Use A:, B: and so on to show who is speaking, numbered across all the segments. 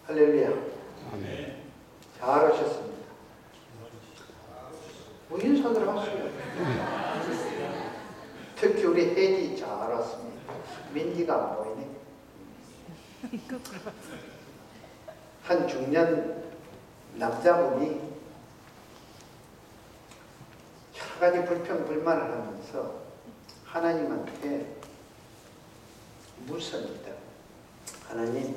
A: 할렐루야.
B: 아멘.
A: 잘 오셨습니다. 인사들 하세요. 특히 우리 혜지 잘 왔습니다. 민지가 안 보이네. 한 중년 남자분이 여러 가지 불평불만을 하면서 하나님한테 묻습니다. 하나님,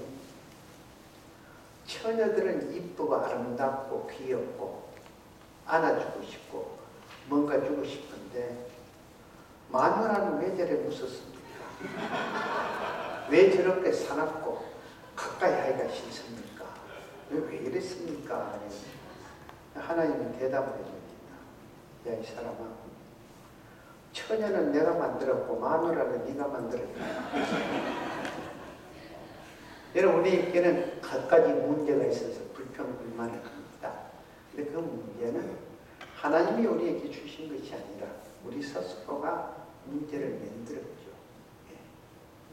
A: 처녀들은 이쁘고 아름답고 귀엽고 안아주고 싶고 뭔가 주고 싶은데 마누라는 왜 저래 무섭습니까? 왜 저렇게 사납고 가까이 하기가 싫습니까? 왜 이랬습니까? 하나님은 대답을 해줍니다. 야, 이 사람아, 처녀는 내가 만들었고 마누라는 네가 만들었다. 여러분, 우리에게는 갖가지 문제가 있어서 불평불만을 합니다. 근데 그 문제는 하나님이 우리에게 주신 것이 아니라 우리 스스로가 문제를 만들었죠.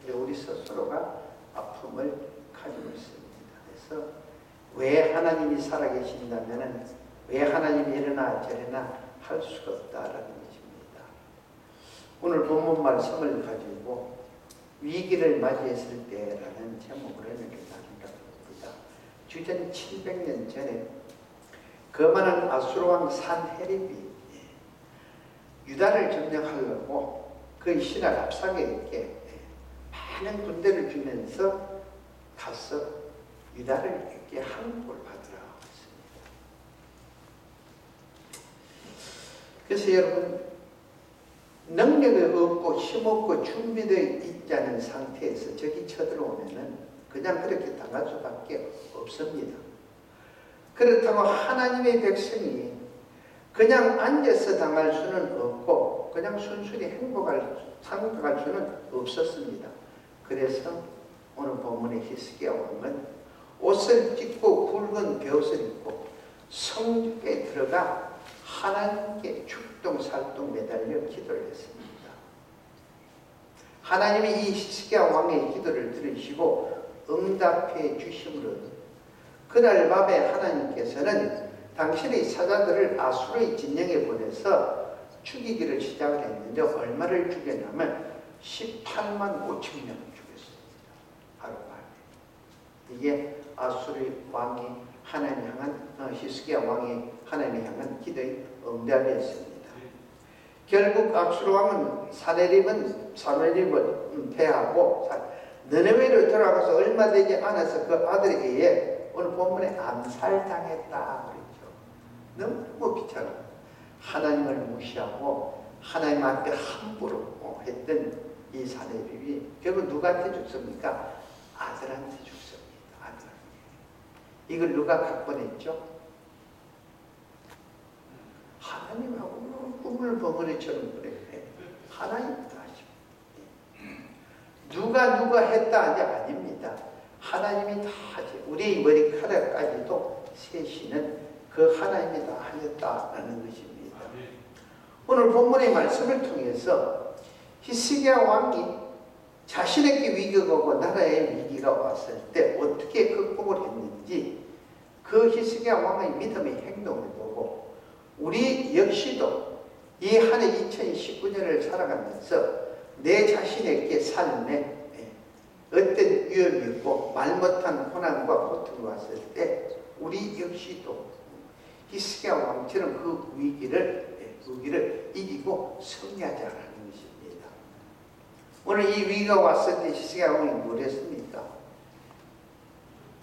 A: 예. 우리 스스로가 아픔을 가지고 있습니다. 그래서 왜 하나님이 살아계신다면 왜 하나님이 이러나 저러나 할 수가 없다라는 것입니다. 오늘 본문 말씀을 가지고 위기를 맞이했을 때라는 제목으로 이렇게 나눈다고 합니다. 주전 700년 전에 거만한 아수르 왕 산헤립이 유다를 점령하려고 그 신하 랍사게에게 많은 군대를 주면서 가서 유다를 이렇게 항복을 받으라 했습니다. 그래서 여러분, 능력이 없고 힘없고 준비되어 있지 않은 상태에서 적이 쳐들어오면은 그냥 그렇게 당할 수밖에 없습니다. 그렇다고 하나님의 백성이 그냥 앉아서 당할 수는 없고 그냥 순순히 상복할 수는 없었습니다. 그래서 오늘 본문의 히스기야 왕은 옷을 찢고 굵은 베옷을 입고 성벽에 들어가 하나님께 죽동살동 매달려 기도를 했습니다. 하나님이 이 히스기야 왕의 기도를 들으시고 응답해 주심으로 그날 밤에 하나님께서는 당신의 사자들을 아수르의 진영에 보내서 죽이기를 시작을 했는데 얼마를 죽였냐면 18만 5천 명을 죽였습니다. 하루만에. 이게 아수르 왕이 하나님 향한 히스기야 왕이 하나님 향한 기도의 응답이었습니다. 결국 아수르 왕은 사내립을 패하고 느네웨로 돌아가서 얼마 되지 않아서 그 아들에게 오늘 본문에 암살당했다 그랬죠. 너무 비참해. 하나님을 무시하고 하나님 앞에 함부로 했던 이 사내립이 결국 누구한테 죽습니까? 아들한테 죽습니다. 아들한테. 이걸 누가 각본했죠? 하나님하고 꿈을 벙어리처럼 그래. 하나님도 하죠. 누가 했다 하지 아닙니다. 하나님이 다 하죠. 우리의 머리카락까지도 세시는 그 하나님이 다 하셨다는 것입니다. 오늘 본문의 말씀을 통해서 히스기야 왕이 자신에게 위기가 오고 나라에 위기가 왔을 때 어떻게 극복을 했는지 그 히스기야 왕의 믿음의 행동을 보고 우리 역시도 이 한 해 2019년을 살아가면서 내 자신에게 삶에 어떤 위험이 있고 말 못한 고난과 고통이 왔을 때 우리 역시도 히스기야 왕처럼 그 위기를 이기고 승리하자는 것입니다. 오늘 이 위기가 왔을 때 히스기야 왕이 뭘 했습니까?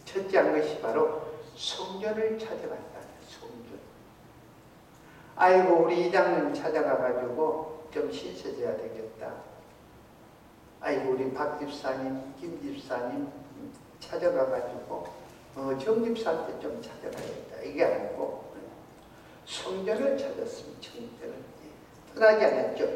A: 첫째 한 것이 바로 성전을 찾아갔다. 성전. 아이고, 우리 이장님 찾아가가지고 좀 신세져야 되겠다. 아이고, 우리 박 집사님, 김 집사님 찾아가가지고 정 집사한테 좀 찾아가야겠다. 이게 아니고 성전을 찾았습니다. 성전을 떠나지 않았죠.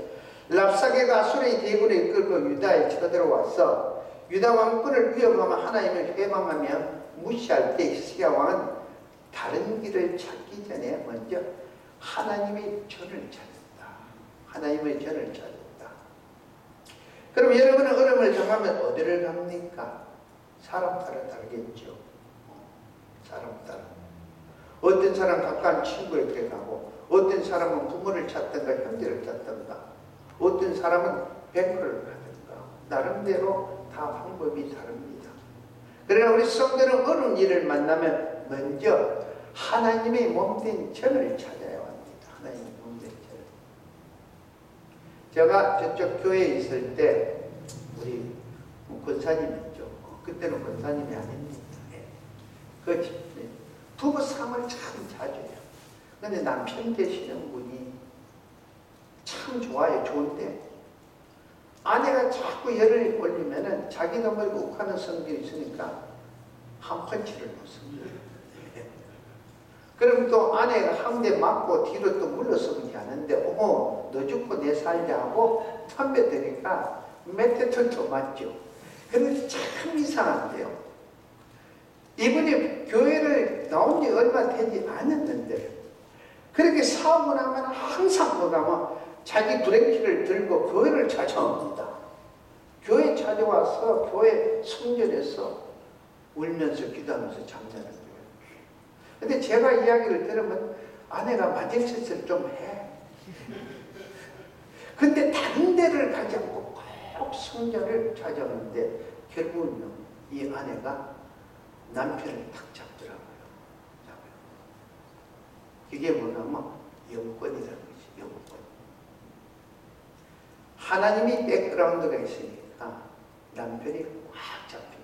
A: 랍사게가 아수르의 대군을 이끌고 유다에 쳐들어와서 유다 왕권을 위협하며 하나님을 회방하며 무시할 때 히스기야 왕은 다른 길을 찾기 전에 먼저 하나님의 전을 찾았다. 하나님의 전을 찾았다. 그럼 여러분은 얼음을 정하면 어디를 갑니까? 사람 따라 다르겠죠. 어떤 사람은 가까운 친구에게 가고, 어떤 사람은 부모를 찾든가 형제를 찾든가, 어떤 사람은 뱅크를 하든가, 나름대로 다 방법이 다릅니다. 그러나 우리 성도는 어느 일을 만나면 먼저 하나님의 몸된 전을 찾아야 합니다. 하나님의 몸된 전. 제가 저쪽 교회에 있을 때 우리 권사님이죠. 그때는 권사님이 아닙니다. 그 부부 싸움을 참 자주 해요. 근데 남편 되시는 분이 참 좋아요. 좋은데 아내가 자꾸 열을 올리면은 자기 놈을 욱하는 성질이 있으니까 한 펀치를 놓습니다. 그럼 또 아내가 한 대 맞고 뒤로 또 물러서기 하는데, 너 죽고 내 살자 하고 덤벼 드니까 몇 대 더 맞죠. 근데 참 이상한데요. 이분이 교회를 나온 지 얼마 되지 않았는데, 그렇게 싸우고 나면 항상 뭐가면 자기 브레이크를 들고 교회를 찾아옵니다. 교회 찾아와서 교회 성전에서 울면서 기도하면서 잠자는 거예요. 근데 제가 이야기를 들으면 아내가 맞을짓을 좀 해. 근데 다른 데를 가지 않고 꼭 성전을 찾아오는데 결국은 이 아내가 남편을 탁 잡더라고요. 그게 뭐냐면 영권이라는 것이 영권. 하나님이 백그라운드가 있으니까 남편이 꽉 잡힙니다.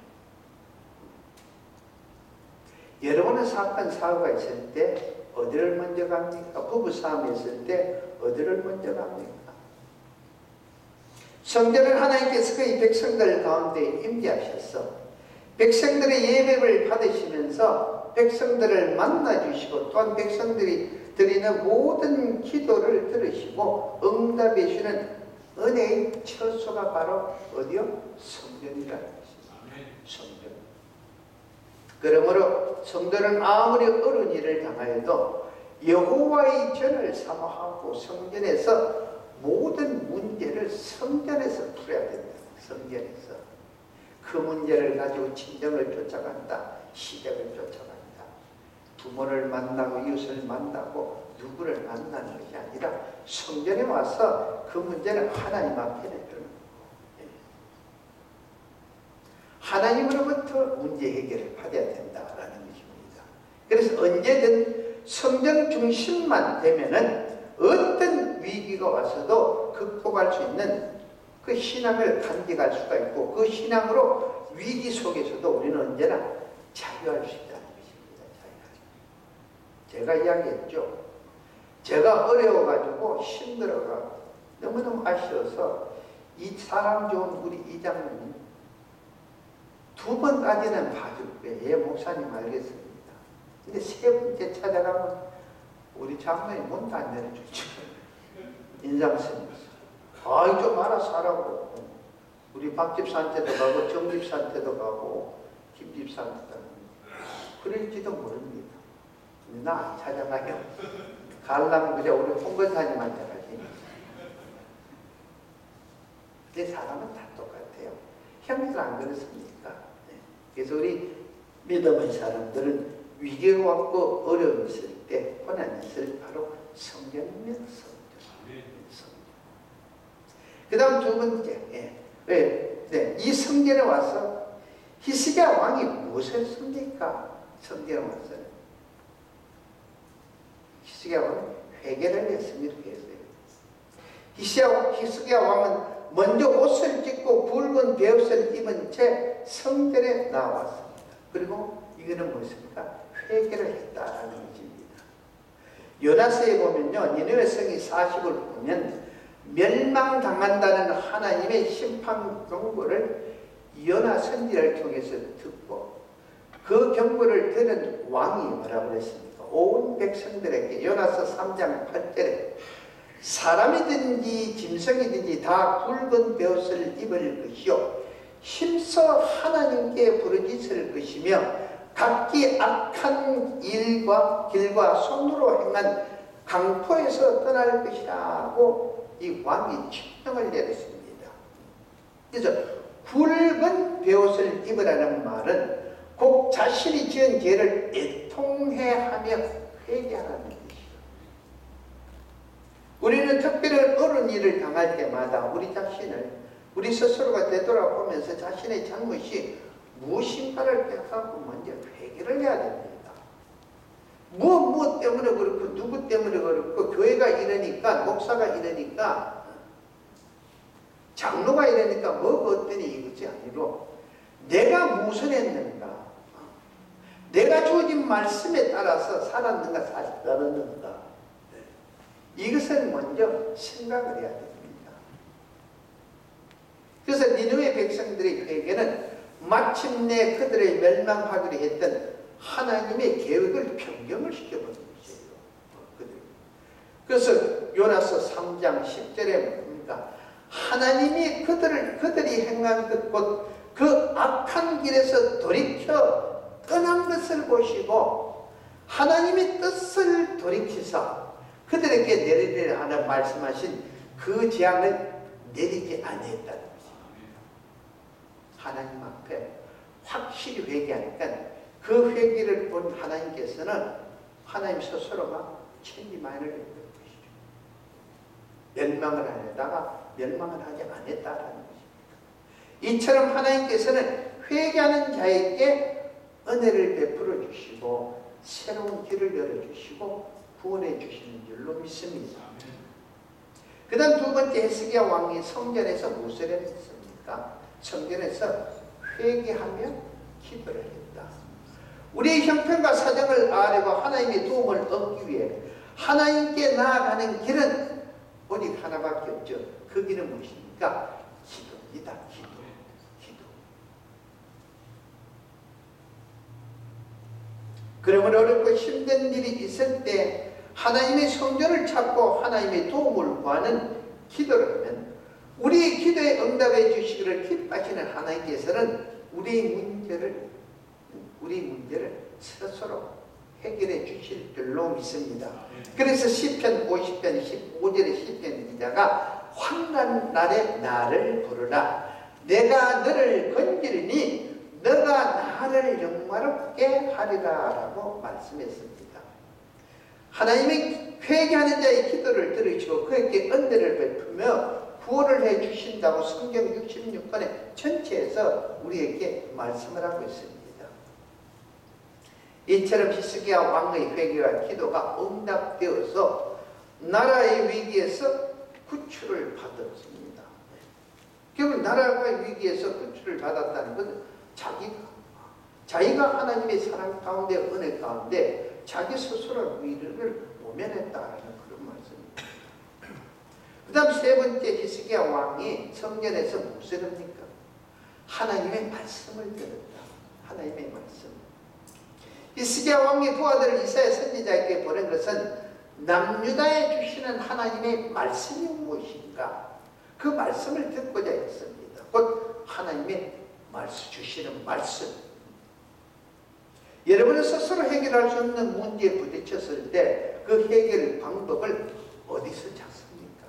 A: 여러분은 사건, 사고가 있을 때 어디를 먼저 갑니까? 부부싸움이 있을 때 어디를 먼저 갑니까? 성전을 하나님께서 그의 백성들 가운데 임재하셔서 백성들의 예배를 받으시면서 백성들을 만나주시고, 또한 백성들이 드리는 모든 기도를 들으시고 응답해 주시는 은혜의 처소가 바로 어디요? 성전이라는 것입니다. 성전. 그러므로 성도는 아무리 어려운 일을 당하여도 여호와의 전을 사모하고 성전에서 모든 문제를 성전에서 풀어야 된다. 성전에서. 그 문제를 가지고 친정을 쫓아간다. 시댁을 쫓아간다. 부모를 만나고 이웃을 만나고 누구를 만나는 것이 아니라 성전에 와서 그 문제를 하나님 앞에 내주는 거예요. 하나님으로부터 문제 해결을 받아야 된다라는 것입니다. 그래서 언제든 성전 중심만 되면은 어떤 위기가 와서도 극복할 수 있는 그 신앙을 간직할 수가 있고, 그 신앙으로 위기 속에서도 우리는 언제나 자유할 수 있다는 것입니다. 제가 이야기했죠. 제가 어려워가지고 힘들어가고 너무너무 아쉬워서 이 사람 좋은 우리 이장님 2번까지는 봐줄 거예요. 예, 목사님 알겠습니다. 근데 3번째 찾아가면 우리 장로님 문도 안 내려주죠. 인상 쓰면서. 아이, 좀 알아서 하라고. 우리 박 집사한테도 가고, 정 집사한테도 가고, 김 집사한테도 가고. 그럴지도 모릅니다. 나 안 찾아가요. 가려면 그냥 우리 홍건사님한테 가지. 근데 사람은 다 똑같아요. 형들 안 그렇습니까? 네. 그래서 우리 믿음의 사람들은 위기가 왔고 어려움이 있을 때, 고난이 있을 때 바로 성전입니다. 그 다음 2번째, 이 성전에 와서 히스기야 왕이 무엇을 했습니까? 성전에 와서 히스기야 왕은 회개를 했습니다. 히스기야 왕은 먼저 옷을 찢고 붉은 베옷을 입은 채 성전에 나왔습니다. 그리고 이거는 무엇입니까? 회개를 했다라는 것입니다. 요나서에 보면요, 니느웨 성이 40을 보면 멸망당한다는 하나님의 심판 경고를 요나 선지자를 통해서 듣고, 그 경고를 들은 왕이 뭐라고 그랬습니까? 온 백성들에게 요나서 3장 8절에 사람이든지 짐승이든지 다 붉은 베옷을 입을 것이요 힘써 하나님께 부르짖을 것이며 각기 악한 길과 손으로 행한 강포에서 떠날 것이라고 이 왕이 칙령을 내렸습니다. 그래서 붉은 베옷을 입으라는 말은 곧 자신이 지은 죄를 애통해하며 회개하라는 뜻이에요. 우리는 특별한 어려운 일을 당할 때마다 우리 스스로가 되돌아보면서 자신의 잘못이 무엇인가를 깨닫고 먼저 회개를 해야 됩니다. 무엇 때문에 그렇고 누구 때문에 그렇고 교회가 이러니까 목사가 이러니까 장로가 이러니까 뭐가 어떠니 이것이 아니고 내가 무엇을 했는가, 내가 주어진 말씀에 따라서 살았는가 살지 않았는가, 이것을 먼저 생각을 해야 됩니다. 그래서 니느웨 백성들의 회개는 마침내 그들의 멸망하기로 했던 하나님의 계획을 변경을 시켜버린 것이에요. 그래서 요나서 3장 10절에 뭡니까? 하나님이 그들이 행한 그 악한 길에서 돌이켜 떠난 것을 보시고 하나님의 뜻을 돌이키사 그들에게 내리리라 하는 말씀하신 그 재앙을 내리지 아니했다는 것입니다. 하나님 앞에 확실히 회개하니까 그 회개를 본 하나님께서는 하나님 스스로가 책임만을 했던 것이죠. 멸망을 하려다가 멸망을 하지 않았다라는 것입니다. 이처럼 하나님께서는 회개하는 자에게 은혜를 베풀어 주시고 새로운 길을 열어주시고 구원해 주시는 줄로 믿습니다. 그 다음 두 번째, 히스기야 왕이 성전에서 무엇을 했습니까? 성전에서 회개하며 기도를 했다. 우리의 형편과 사정을 아뢰고 하나님의 도움을 얻기 위해 하나님께 나아가는 길은 오직 하나밖에 없죠. 그 길은 무엇입니까? 기도입니다. 기도. 그러므로 어렵고 힘든 일이 있을 때 하나님의 성전을 찾고 하나님의 도움을 구하는 기도를 하면 우리의 기도에 응답해 주시기를 기뻐하시는 하나님께서는 우리의 문제를 스스로 해결해 주실 줄로 믿습니다. 그래서 시편 50편 15절의 시편 기자가 환난 날에 나를 부르라. 내가 너를 건지리니 너가 나를 영화롭게 하리라 라고 말씀했습니다. 하나님의 회개하는 자의 기도를 들으시고 그에게 은혜를 베푸며 구원을 해 주신다고 성경 66권의 전체에서 우리에게 말씀을 하고 있습니다. 이처럼 히스기야 왕의 회개와 기도가 응답되어서 나라의 위기에서 구출을 받았습니다. 결국 나라가 위기에서 구출을 받았다는 것은 자기가 하나님의 사랑 가운데 은혜 가운데 자기 스스로 위기를 모면했다라는 그런 말씀입니다. 그 다음 세 번째, 히스기야 왕이 성전에서 무엇을 합니까? 하나님의 말씀을 들었다. 하나님의 말씀. 히스기야 왕의 부하들을 이사야 선지자에게 보낸 것은 남유다에 주시는 하나님의 말씀이 무엇인가? 그 말씀을 듣고자 했습니다. 곧 하나님의 주시는 말씀. 여러분은 스스로 해결할 수 없는 문제에 부딪혔을 때 그 해결 방법을 어디서 찾습니까?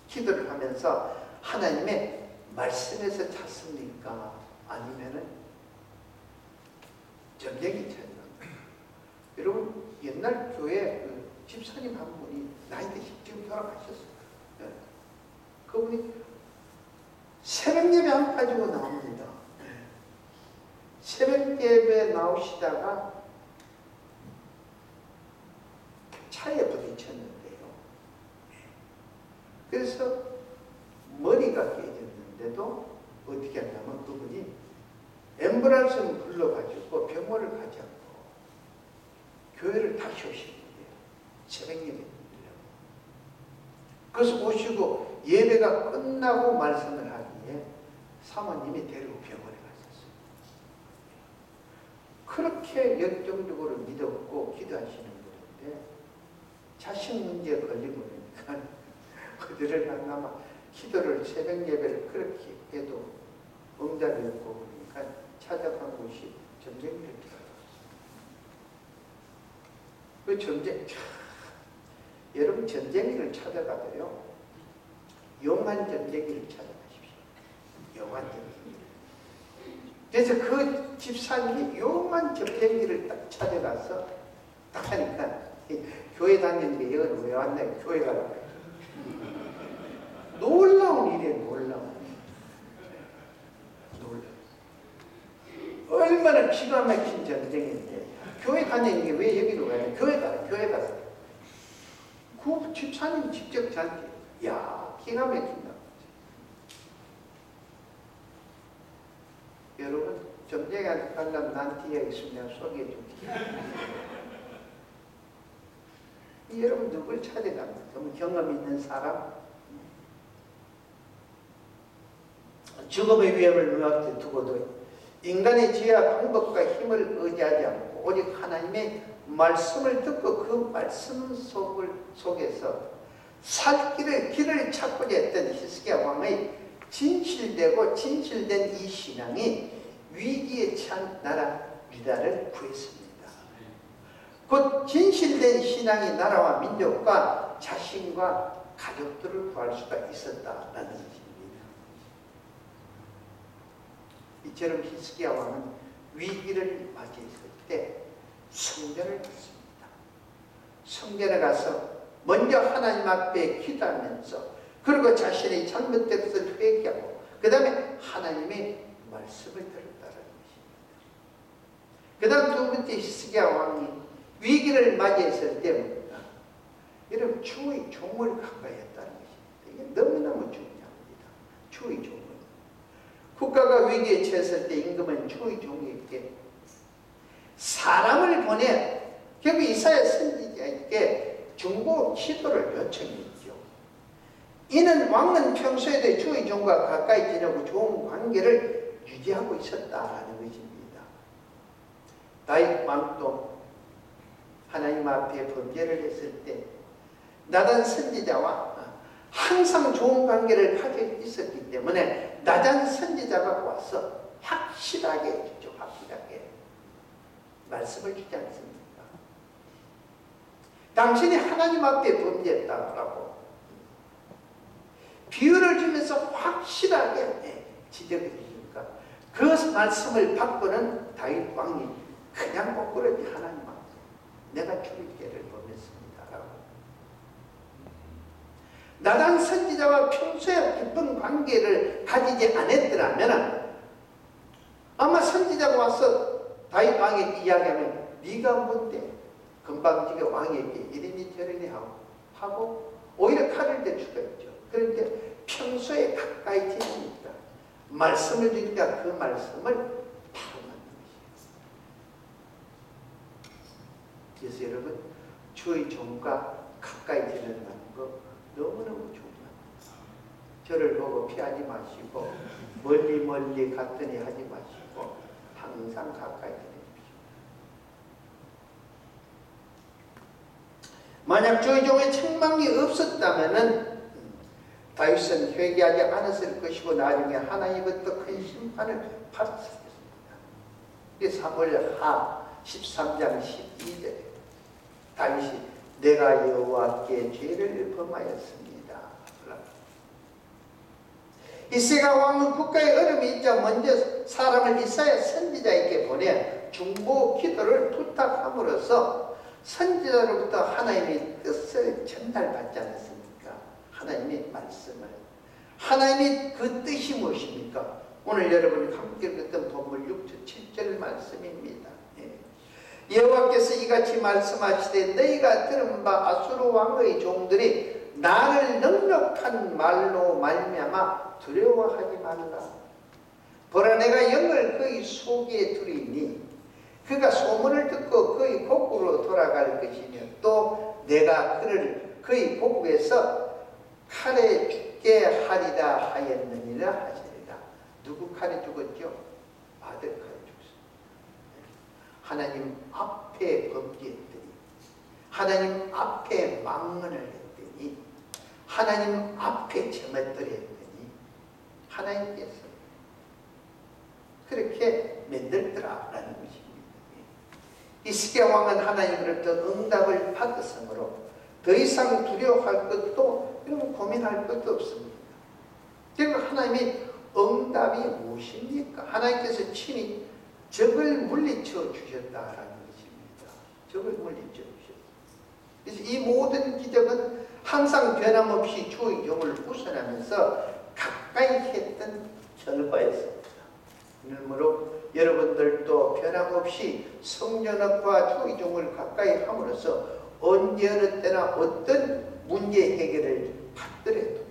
A: 기도를 하면서 하나님의 말씀에서 찾습니까? 아니면은 전쟁이 찾나? 여러분 옛날 교회 그 집사님 한 분이 나이 드신 지금 돌아가셨어요. 그분이 새벽 예배 안 가지고 나옵니다. 새벽 예배 나오시다가 차에 부딪혔는데요. 그래서 머리가 깨졌는데도 어떻게 하냐면 그분이 앰뷸런스를 불러가지고 병원을 가지 않고 교회를 다시 오신 거예요. 새벽 예배. 그래서 오시고 예배가 끝나고 말씀을 하기에 사모님이 데리고 병원에 갔었어요. 그렇게 열정적으로 믿었고 기도하시는 분인데 자식 문제에 걸리고 그러니까 그들을 만나면 기도를 새벽 예배를 그렇게 해도 응답이 없고 그러니까 찾아간 곳이 전쟁터를 찾아갔어요. 그 전쟁, 여러분 전쟁터를 찾아가도요 용한 전쟁터를 찾아가십시오. 용한 전쟁터. 그래서 그 집사님이 용한 전쟁터를 딱 찾아가서 딱 하니까 교회 다니는데 여기는 왜 왔나? 교회 가라고. 놀라운 일이에요. 놀라운. 얼마나 기가 막힌 전쟁인데 교회 다니는 게 왜 여기로 가냐? 교회 가라. 교회 가라. 그 집사님 직접 잔지. 야, 기가 막힌다. 여러분, 전쟁에 가려면 난 뒤에 있으면 소개해 줄게. 여러분 누굴 찾아갑니까? 좀 경험 있는 사람? 죽음의 위험을 눈앞에 두고도 인간의 지혜와 방법과 힘을 의지하지 않고 오직 하나님의 말씀을 듣고 그 말씀 속에서 살 길을 찾고자 했던 히스기야 왕의 진실되고 진실된 이 신앙이 위기에 처한 나라 유다를 구했습니다. 곧 진실된 신앙이 나라와 민족과 자신과 가족들을 구할 수가 있었다라는 것입니다. 이처럼 히스기야 왕은 위기를 맞이했을 때 성전을 갔습니다. 성전에 가서 먼저 하나님 앞에 기도하면서 그리고 자신의 잘못된 것을 회개하고 그 다음에 하나님의 말씀을 들었다는 것입니다. 그 다음 두 번째 히스기야 왕이 위기를 맞이했을 때입니다. 여러분 주의 종을 가까이 했다는 것입니다. 이게 너무너무 중요합니다. 주의 종을. 국가가 위기에 처했을 때 임금은 주의 종에게 사람을 보내 결국 이사야 선지자에게 중보 기도를 요청했죠. 이는 왕은 평소에도 주의 종과 가까이 지내고 좋은 관계를 유지하고 있었다라는 것입니다. 다윗 왕도 하나님 앞에 범죄를 했을 때 나단 선지자와 항상 좋은 관계를 가지고 있었기 때문에 나단 선지자가 와서 확실하게 말씀을 주지 않습니까? 당신이 하나님 앞에 범죄했다라고 비유를 주면서 확실하게 지적해 주니까 그 말씀을 받고는 다윗 왕이 그냥 거꾸로지 하나님 앞에 내가 죽을 죄를 범했습니다라고. 나단 선지자와 평소에 깊은 관계를 가지지 않았더라면 아마 선지자가 와서 다윗 왕에게 이야기하면 네가 뭔데 금방지게 왕에게 이러니 저러니 하고 오히려 칼을 댈 수가 있죠. 그런데 평소에 가까이 지내니까 말씀을 주니까 그 말씀을 바로 만든 것이에요. 그래서 여러분 주의 종과 가까이 지낸다는 거 너무너무 중요합니다. 저를 보고 피하지 마시고 멀리 갔더니 하지 마시고 항상 가까이 지내십시오. 만약 주의 종의 책망이 없었다면 다윗은 회개하지 않았을 것이고 나중에 하나님부터 큰 심판을 받았습니다. 사무엘하 13장 12절에 다윗이 내가 여호와께 죄를 범하였습니다. 이새가 왕은 국가의 어려움이 있자 먼저 사람을 이사야 선지자에게 보내 중보 기도를 부탁함으로써 선지자로부터 하나님의 뜻을 전달받지 않았습니까? 하나님의 말씀을. 하나님의 그 뜻이 무엇입니까? 오늘 여러분이 함께 읽었던 본문 6절 7절 말씀입니다. 여호와께서 이같이 말씀하시되 너희가 들은 바 아수르 왕의 종들이 나를 능력한 말로 말미암아 두려워하지 말라. 보라 내가 영을 그의 속에 두리니 그가 소문을 듣고 그의 곡으로 돌아갈 것이며 또 내가 그를 그의 곡에서 칼에 죽게 하리라 하였느니라 하시리라. 누구 칼에 죽었죠? 아들 칼에 죽었습니다. 하나님 앞에 범죄했더니 하나님 앞에 망언을 했더니 하나님 앞에 제멋대로 했더니 하나님께서 그렇게 만들더라라는 것입니다. 히스기야 왕은 하나님으로부터 응답을 받았으므로 더 이상 두려워할 것도 고민할 것도 없습니다. 그리고 하나님의 응답이 무엇입니까? 하나님께서 친히 적을 물리쳐 주셨다라는 것입니다. 적을 물리쳐주셨어요. 그래서 이 모든 기적은 항상 변함없이 주의 종을 우선하면서 가까이 했던 결과였습니다. 그러므로 여러분들도 변함없이 성전학과 주의 종을 가까이 함으로써 언제 어느 때나 어떤 문제 해결을 받더라도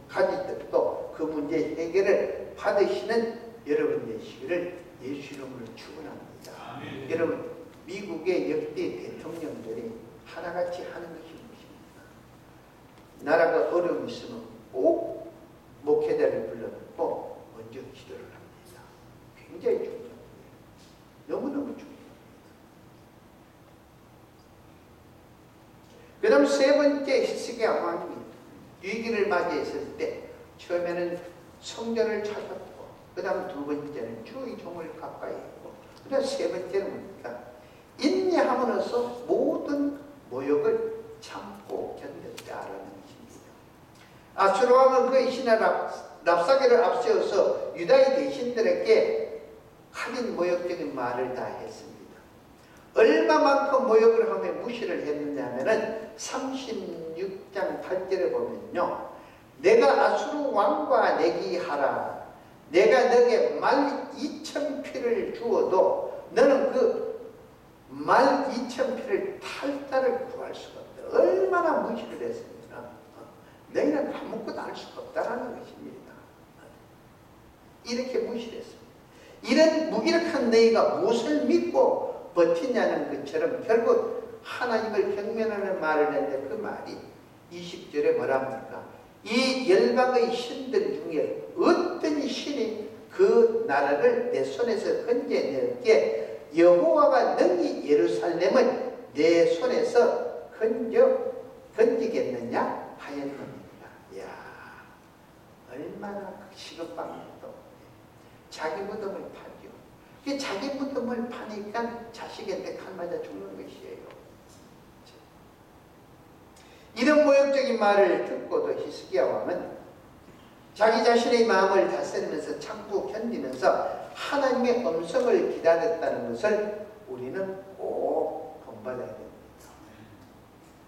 A: 가지더라도 그 문제 해결을 받으시는 여러분 되시기를 예수 이름으로 축원합니다. 여러분, 미국의 역대 대통령들이 하나같이 하는 것이 무엇입니까? 나라가 어려움이 있으면 꼭 목회자를 불러놓고 먼저 기도를 합니다. 굉장히 중요합니다. 너무너무 중요합니다. 그 다음 세 번째 히스기야 왕이 위기를 맞이했을 때 처음에는 성전을 찾았고, 그 다음 두 번째는 주의 종을 가까이 했고, 그 다음 세 번째는 뭡니까? 인내함으로써 모든 모욕을 참고 견뎠다라는 것입니다. 아수르 왕은 그의 신하 랍사게를 앞세워서 유다의 대신들에게 하긴 모욕적인 말을 다 했습니다. 얼마만큼 모욕을 하며 무시를 했느냐 하면은 36장 8절에 보면요, 내가 아수르 왕과 내기하라. 내가 너에게 말 2,000피를 주어도 너는 그 말 2,000피를 탈달을 구할 수가 없다. 얼마나 무시를 했습니까? 너희는 아무것도 알 수가 없다라는 것입니다. 이렇게 무시를 했습니다. 이런 무기력한 너희가 무엇을 믿고 버티냐는 것처럼 결국 하나님을 경멸하는 말을 했는데, 그 말이 20절에 뭐랍니까? 이 열방의 신들 중에 어떤 신이 그 나라를 내 손에서 건져내었기에 여호와가 능히 예루살렘을 내 손에서 건지겠느냐 하였느니라. 이야, 얼마나 시급합니까? 자기 무덤을 파죠. 자기 무덤을 파니까 자식한테 칼 맞아 죽는 것이에요. 이런 모욕적인 말을 듣고도 히스기야 왕은 자기 자신의 마음을 다스리면서 참고 견디면서 하나님의 음성을 기다렸다는 것을 우리는 꼭 본받아야 됩니다.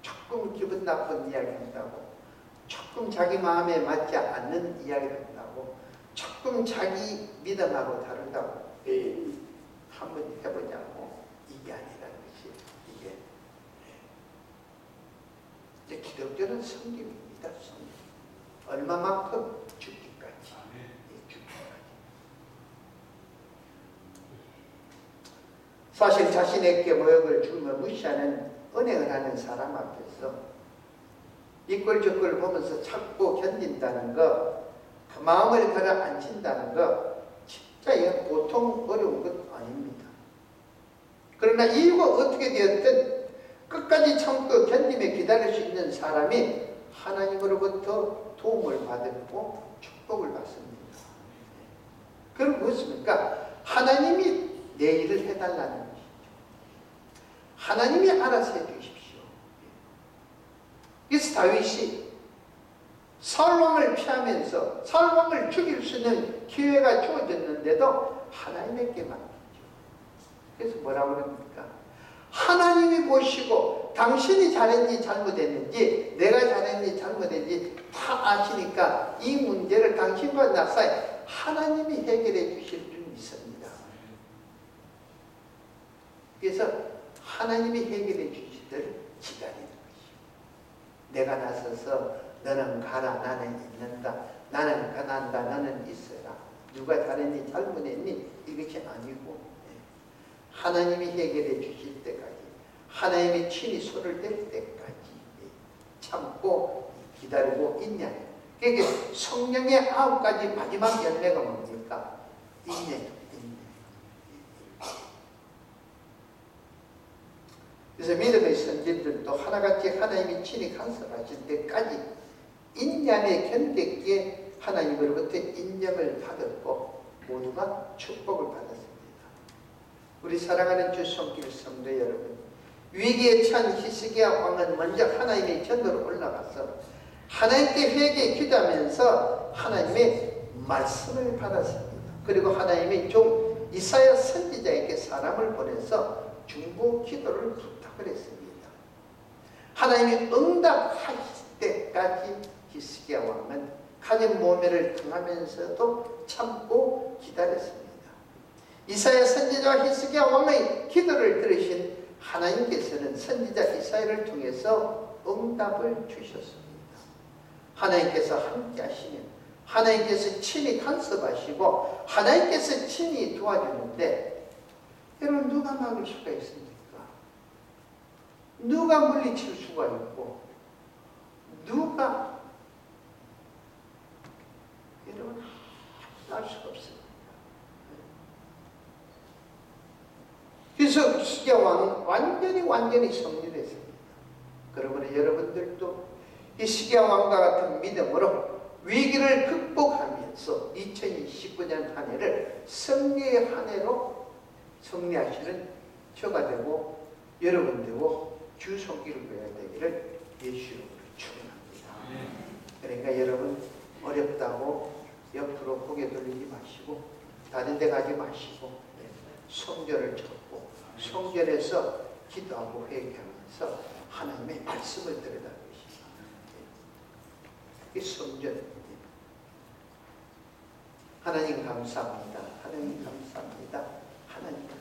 A: 조금 기분 나쁜 이야기 한다고, 조금 자기 마음에 맞지 않는 이야기를 한다고, 조금 자기 믿음하고 다르다고 한번 해보자고, 이게 아니라는 것이, 이게 기독교는 성김입니다. 성김. 얼마만큼? 죽기까지. 죽기까지. 사실 자신에게 모욕을 주며 무시하는 은행을 하는 사람 앞에서 이꼴저꼴 보면서 참고 견딘다는 것, 그 마음을 가라앉힌다는 것, 진짜 보통 어려운 것 아닙니다. 그러나 이유가 어떻게 되었든 끝까지 참고 견디며 기다릴 수 있는 사람이 하나님으로부터 도움을 받고 축복을 받습니다. 그럼 무엇입니까? 하나님이 내 일을 해달라는 것이죠. 하나님이 알아서 해주십시오. 그래서 다윗이 사울왕을 피하면서 사울왕을 죽일 수 있는 기회가 주어졌는데도 하나님에게 맡기죠. 그래서 뭐라고 그럽니까? 하나님이 보시고 당신이 잘했는지 잘못했는지, 내가 잘했는지 잘못했는지 다 아시니까 이 문제를 당신과 나 사이 하나님이 해결해 주실 줄 믿습니다. 그래서 하나님이 해결해 주시기를 기다리는 것이요. 내가 나서서 너는 가라, 나는 있는다, 나는 가난다, 너는 있어라, 누가 잘했니 잘못했니 이것이 아니고, 하나님이 해결해 주실 때까지, 하나님의 친히 손을 댈 때까지 참고 기다리고 있냐. 그러니까 성령의 9가지 마지막 열매가 뭡니까? 인내. 그래서 믿음의 선진들도 하나같이 하나님이 친히 간섭하실 때까지 인내함에 견뎠기에 하나님으로부터 인정을 받았고 모두가 축복을 받았습니다. 우리 사랑하는 주 손길 성도 여러분, 위기에 처한 히스기야 왕은 먼저 하나님의 전도로 올라가서 하나님께 회개에 기도하면서 하나님의 말씀을 받았습니다. 그리고 하나님의 종 이사야 선지자에게 사람을 보내서 중보 기도를 부탁을 했습니다. 하나님이 응답하실 때까지 히스기야 왕은 가진 모멸을 당하면서도 참고 기다렸습니다. 이사야 선지자와 히스기야 왕의 기도를 들으신 하나님께서는 선지자 이사야를 통해서 응답을 주셨습니다. 하나님께서 함께 하시면 하나님께서 친히 간섭하시고 하나님께서 친히 도와주는데 여러분 누가 막을 수가 있습니까? 누가 물리칠 수가 있고 누가 여러분 알 수가 없습니다. 그래서 히스기야 왕은 완전히 성립했습니다. 그러므로 여러분들도 히스기야 왕과 같은 믿음으로 위기를 극복하면서 2029년 한 해를 승리의 한 해로 승리하시는 저가 되고 여러분 되고 주 손길을 배워야 되기를 예수 이름으로 축원합니다. 그러니까 여러분 어렵다고 옆으로 고개 돌리지 마시고 다른 데 가지 마시고 성전을 찾고 성전에서 기도하고 회개하면서 하나님의 말씀을 들여다보시고 이 성전 하나님 감사합니다. 하나님 감사합니다. 하나님 감사합니다.